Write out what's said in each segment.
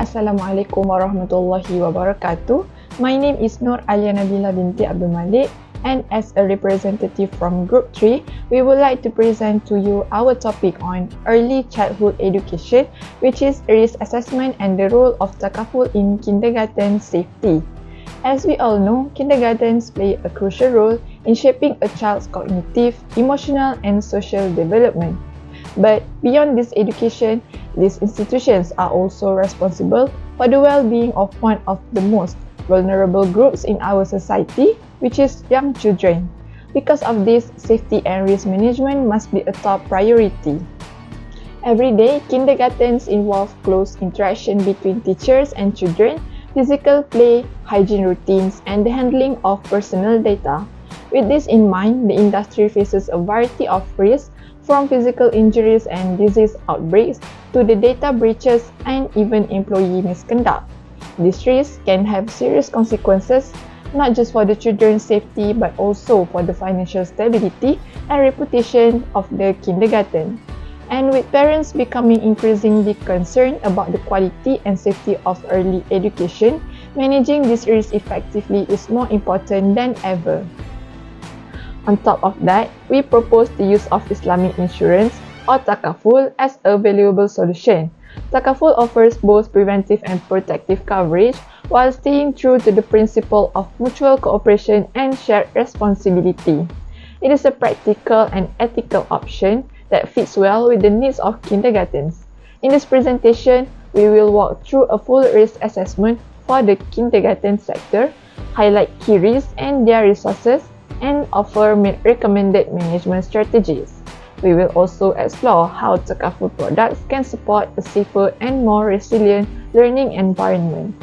Assalamualaikum warahmatullahi wabarakatuh. My name is NUR NABILA Binti M, and as a representative from Group 3, we would like to present to you our topic on early childhood education, which is risk assessment and the role of Takaful in kindergarten safety. As we all know, kindergartens play a crucial role in shaping a child's cognitive, emotional, and social development. But beyond this education, these institutions are also responsible for the well-being of one of the most vulnerable groups in our society, which is young children. Because of this, safety and risk management must be a top priority. Every day, kindergartens involve close interaction between teachers and children, physical play, hygiene routines, and the handling of personal data. With this in mind, the industry faces a variety of risks, from physical injuries and disease outbreaks to the data breaches and even employee misconduct. These risks can have serious consequences, not just for the children's safety but also for the financial stability and reputation of the kindergarten. And with parents becoming increasingly concerned about the quality and safety of early education, managing this risk effectively is more important than ever. On top of that, we propose the use of Islamic insurance or Takaful as a valuable solution. Takaful offers both preventive and protective coverage while staying true to the principle of mutual cooperation and shared responsibility. It is a practical and ethical option that fits well with the needs of kindergartens. In this presentation, we will walk through a full risk assessment for the kindergarten sector, highlight key risks and their resources, and offer recommended management strategies. We will also explore how Takaful products can support a safer and more resilient learning environment.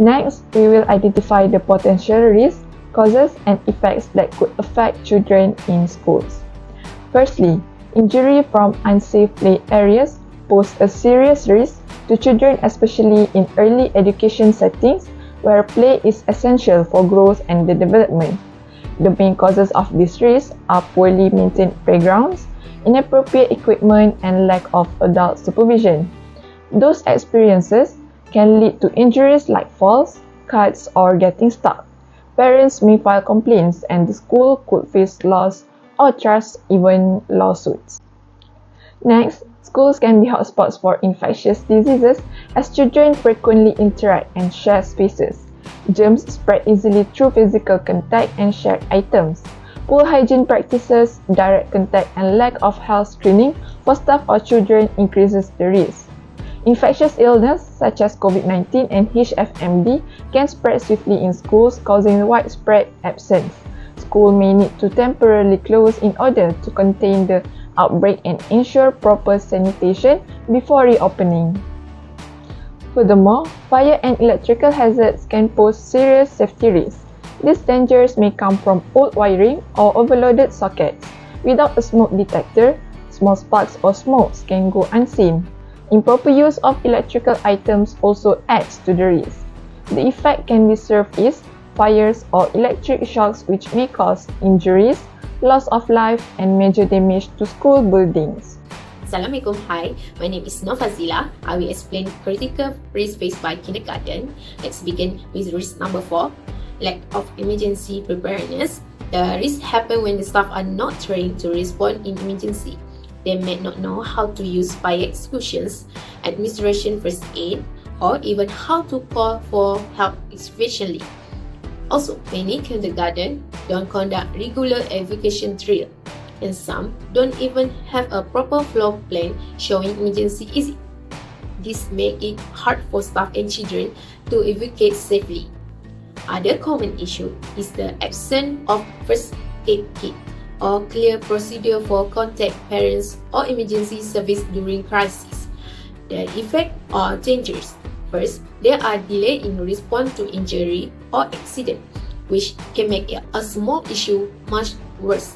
Next, we will identify the potential risks, causes, and effects that could affect children in schools. Firstly, injury from unsafe play areas pose a serious risk to children, especially in early education settings where play is essential for growth and the development. The main causes of this risk are poorly maintained playgrounds, inappropriate equipment, and lack of adult supervision. Those experiences can lead to injuries like falls, cuts, or getting stuck. Parents may file complaints, and the school could face loss or trust, even lawsuits. Next, schools can be hotspots for infectious diseases as children frequently interact and share spaces. Germs spread easily through physical contact and shared items. Poor hygiene practices, direct contact, and lack of health screening for staff or children increases the risk. Infectious illness such as COVID-19 and HFMD can spread swiftly in schools, causing widespread absence. School may need to temporarily close in order to contain the outbreak and ensure proper sanitation before reopening. Furthermore, fire and electrical hazards can pose serious safety risks. These dangers may come from old wiring or overloaded sockets. Without a smoke detector, small sparks or smokes can go unseen. Improper use of electrical items also adds to the risk. The effect can be served as fires or electric shocks, which may cause injuries, loss of life, and major damage to school buildings. Assalamualaikum. Hi, my name is NUR FADZILLAH. I will explain critical risk faced by kindergarten. Let's begin with risk number 4, lack of emergency preparedness. The risks happen when the staff are not trained to respond in emergency. They may not know how to use fire extinguishers, administration first aid, or even how to call for help efficiently. Also, many kindergarten don't conduct regular evacuation drill, and some don't even have a proper floor plan showing emergency exit. This makes it hard for staff and children to evacuate safely. Other common issue is the absence of first aid kit or clear procedure for contact parents or emergency service during crisis. The effects are dangerous. First, there are delays in response to injury or accident, which can make a small issue much worse.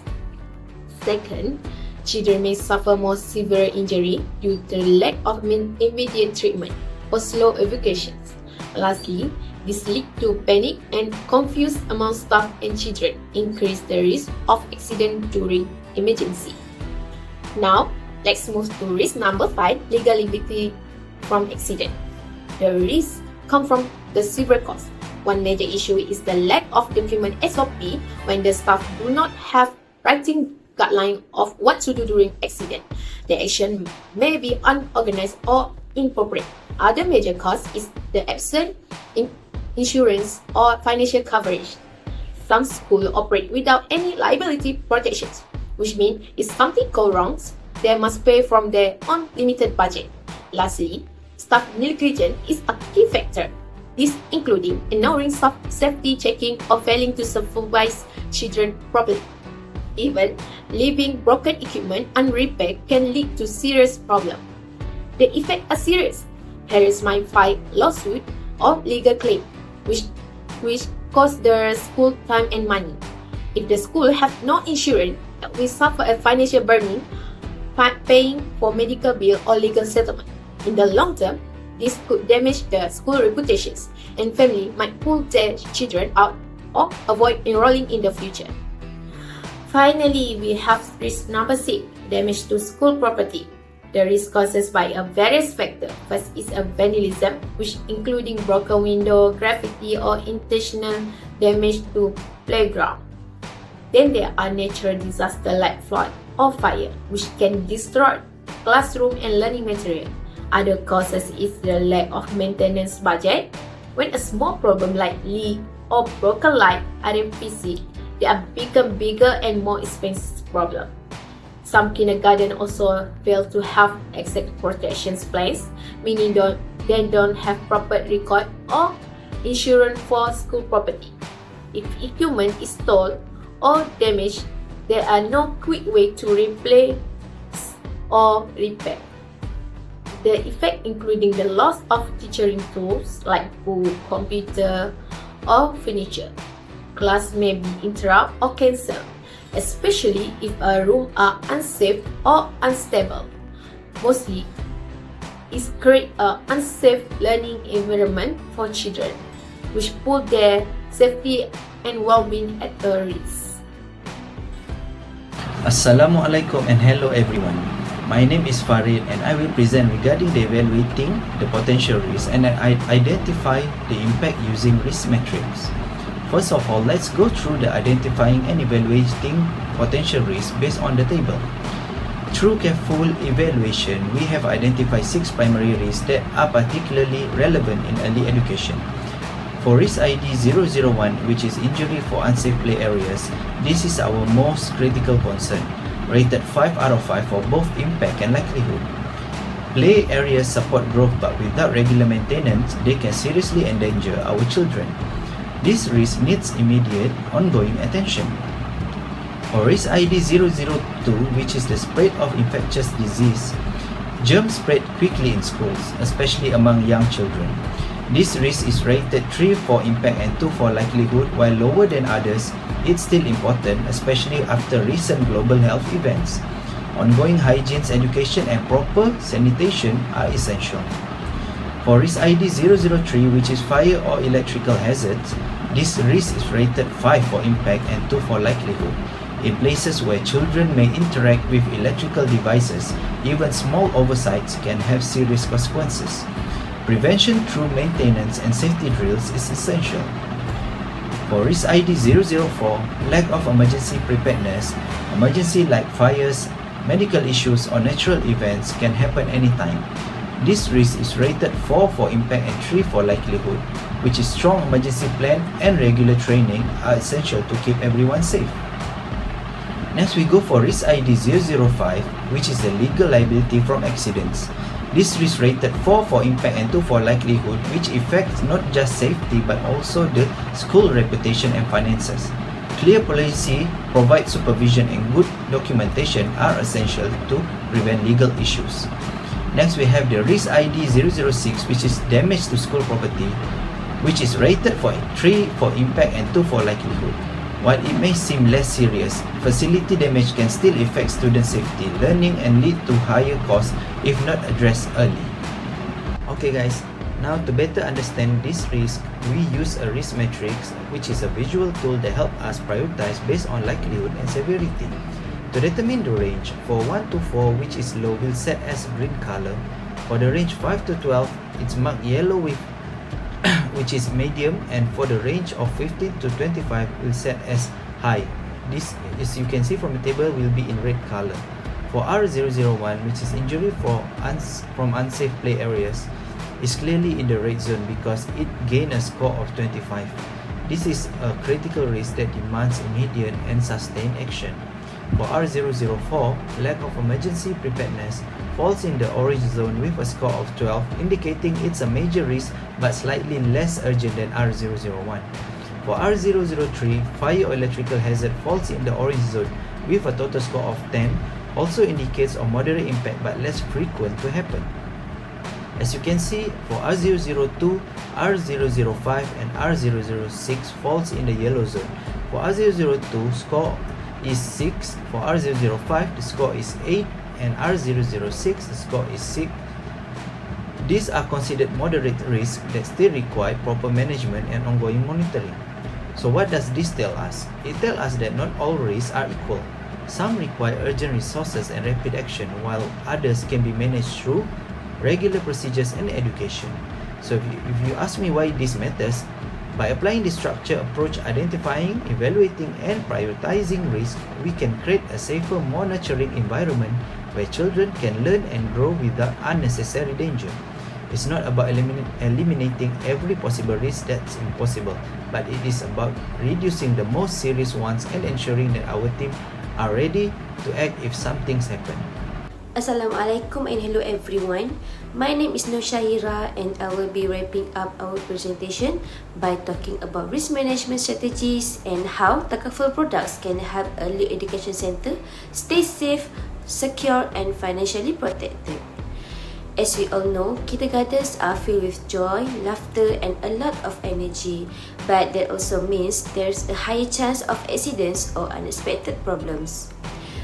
Second, children may suffer more severe injury due to the lack of immediate treatment or slow evacuations. Lastly, this leads to panic and confusion among staff and children, increase the risk of accident during emergency. Now, let's move to risk number 5, liability from accident. The risks come from the several causes. One major issue is the lack of document SOP when the staff do not have writing guideline of what to do during accident. The action may be unorganized or inappropriate. Other major cause is the absent insurance or financial coverage. Some schools operate without any liability protections, which means if something goes wrong, they must pay from their own limited budget. Lastly, staff negligence is a key factor. This including ignoring staff safety checking or failing to supervise children properly. Even leaving broken equipment unrepaired can lead to serious problems. The effects are serious. Parents might file lawsuit or legal claim, which cost the school time and money. If the school have no insurance, we suffer a financial burden, paying for medical bill or legal settlement. In the long term, this could damage the school reputations, and family might pull their children out or avoid enrolling in the future. Finally, we have risk number 6, damage to school property. The risk caused by a various factors. First is a vandalism, which including broken window, graffiti, or intentional damage to playground. Then there are natural disasters like flood or fire, which can destroy classroom and learning material. Other causes is the lack of maintenance budget. When a small problem like leak or broken light are fixed, they are become bigger and more expensive problem. Some kindergarten also fail to have exact protections place, meaning they don't have proper record or insurance for school property. If equipment is stolen or damaged, there are no quick way to replace or repair. The effect including the loss of teaching tools like book, computer, or furniture. Class may be interrupted or cancelled, especially if a room are unsafe or unstable. Mostly, it creates an unsafe learning environment for children, which put their safety and well-being at a risk. Assalamualaikum and hello everyone. My name is Farid and I will present regarding the evaluating the potential risk and I identify the impact using risk metrics. First of all, let's go through the identifying and evaluating potential risk based on the table. Through careful evaluation, we have identified 6 primary risks that are particularly relevant in early education. For risk ID 001, which is injury for unsafe play areas, this is our most critical concern, rated 5 out of 5 for both impact and likelihood. Play areas support growth, but without regular maintenance, they can seriously endanger our children. This risk needs immediate, ongoing attention. For risk ID 002, which is the spread of infectious disease, germs spread quickly in schools, especially among young children. This risk is rated 3 for impact and 2 for likelihood. While lower than others, it's still important, especially after recent global health events. Ongoing hygiene, education, and proper sanitation are essential. For risk ID 003, which is fire or electrical hazards, this risk is rated 5 for impact and 2 for likelihood. In places where children may interact with electrical devices, even small oversights can have serious consequences. Prevention through maintenance and safety drills is essential. For risk ID 004, lack of emergency preparedness, emergency like fires, medical issues, or natural events can happen anytime. This risk is rated 4 for impact and 3 for likelihood, which is strong emergency plan and regular training are essential to keep everyone safe. Next, we go for risk ID 005, which is the legal liability from accidents. This risk rated 4 for impact and 2 for likelihood, which affects not just safety but also the school reputation and finances. Clear policy, provide supervision, and good documentation are essential to prevent legal issues. Next, we have the risk ID 006, which is damage to school property, which is rated for 3 for impact and 2 for likelihood. While it may seem less serious, facility damage can still affect student safety, learning, and lead to higher costs if not addressed early. Okay guys, now to better understand this risk, we use a risk matrix, which is a visual tool that helps us prioritize based on likelihood and severity. To determine the range, for 1 to 4, which is low, we'll set as green color. For the range 5 to 12, it's marked yellow with which is medium, and for the range of 15 to 25 will set as high. This, as you can see from the table, will be in red color. For R001, which is injury from unsafe play areas, is clearly in the red zone because it gained a score of 25. This is a critical risk that demands immediate and sustained action. For R004, lack of emergency preparedness falls in the orange zone with a score of 12, indicating it's a major risk but slightly less urgent than R001. For R003, fire or electrical hazard falls in the orange zone with a total score of 10, also indicates a moderate impact but less frequent to happen. As you can see, for R002, R005 and R006 falls in the yellow zone. For R002, score is 6, for R005 the score is 8, and R006 the score is 6. These are considered moderate risks that still require proper management and ongoing monitoring. So what does this tell us? It tells us that not all risks are equal. Some require urgent resources and rapid action, while others can be managed through regular procedures and education. So if you ask me why this matters, by applying the structured approach, identifying, evaluating, and prioritizing risk, we can create a safer, more nurturing environment where children can learn and grow without unnecessary danger. It's not about eliminating every possible risk, that's impossible, but it is about reducing the most serious ones and ensuring that our team are ready to act if something's happen. Assalamualaikum and hello everyone. My name is NUR SHAHIRA and I will be wrapping up our presentation by talking about risk management strategies and how Takaful products can help early education center stay safe, secure and financially protected. As we all know, kindergartens are filled with joy, laughter and a lot of energy, but that also means there's a higher chance of accidents or unexpected problems.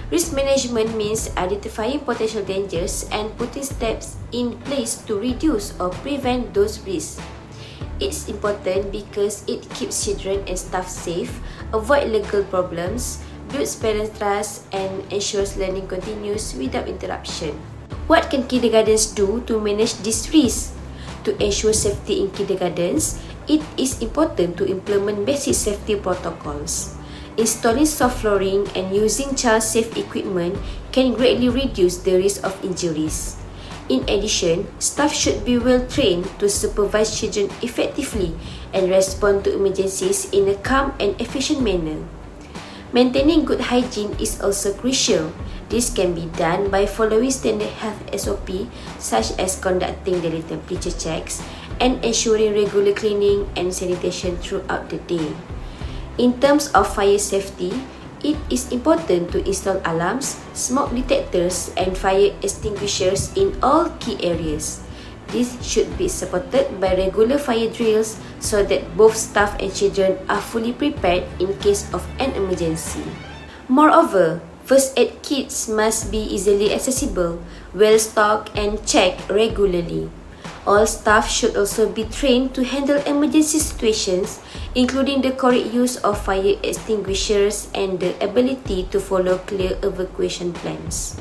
Risk management means identifying potential dangers and putting steps in place to reduce or prevent those risks. It's important because it keeps children and staff safe, avoid legal problems, builds parent trust and ensures learning continues without interruption. What can kindergartens do to manage this risk? To ensure safety in kindergartens, it is important to implement basic safety protocols. Installing soft flooring and using child-safe equipment can greatly reduce the risk of injuries. In addition, staff should be well trained to supervise children effectively and respond to emergencies in a calm and efficient manner. Maintaining good hygiene is also crucial. This can be done by following standard health SOP such as conducting daily temperature checks and ensuring regular cleaning and sanitation throughout the day. In terms of fire safety, it is important to install alarms, smoke detectors and fire extinguishers in all key areas. This should be supported by regular fire drills so that both staff and children are fully prepared in case of an emergency. Moreover, first aid kits must be easily accessible, well stocked and checked regularly. All staff should also be trained to handle emergency situations, including the correct use of fire extinguishers and the ability to follow clear evacuation plans.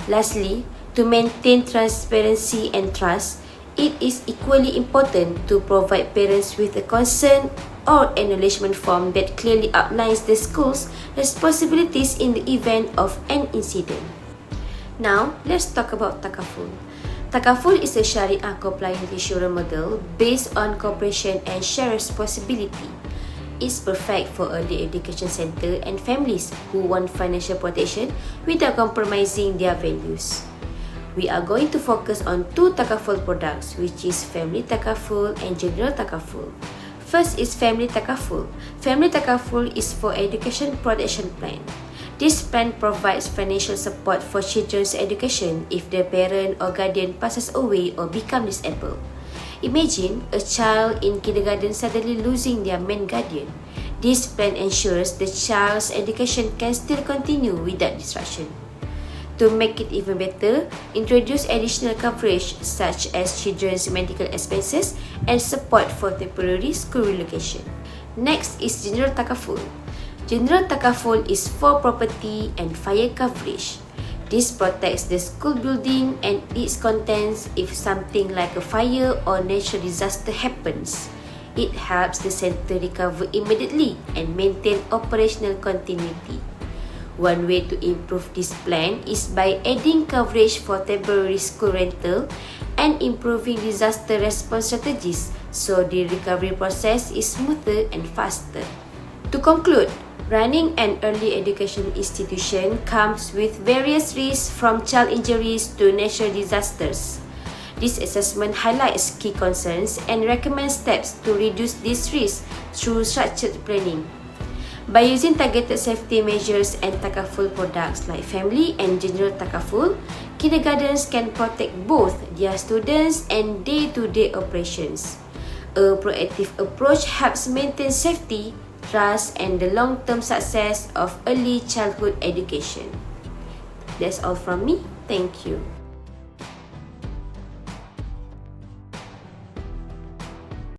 Lastly, to maintain transparency and trust, it is equally important to provide parents with a consent or acknowledgement form that clearly outlines the school's responsibilities in the event of an incident. Now, let's talk about Takaful. Takaful is a Sharia-compliant insurance model based on cooperation and shared responsibility. It's perfect for early education center and families who want financial protection without compromising their values. We are going to focus on two Takaful products, which is Family Takaful and General Takaful. First is Family Takaful. Family Takaful is for education protection plan. This plan provides financial support for children's education if their parent or guardian passes away or become disabled. Imagine a child in kindergarten suddenly losing their main guardian. This plan ensures the child's education can still continue without disruption. To make it even better, introduce additional coverage such as children's medical expenses and support for temporary school relocation. Next is General Takaful. General Takaful is for property and fire coverage. This protects the school building and its contents if something like a fire or natural disaster happens. It helps the center recover immediately and maintain operational continuity. One way to improve this plan is by adding coverage for temporary school rental and improving disaster response strategies so the recovery process is smoother and faster. To conclude, running an early education institution comes with various risks from child injuries to natural disasters. This assessment highlights key concerns and recommends steps to reduce these risks through structured planning. By using targeted safety measures and Takaful products like family and general Takaful, kindergartens can protect both their students and day-to-day operations. A proactive approach helps maintain safety, trust, and the long-term success of early childhood education. That's all from me. Thank you.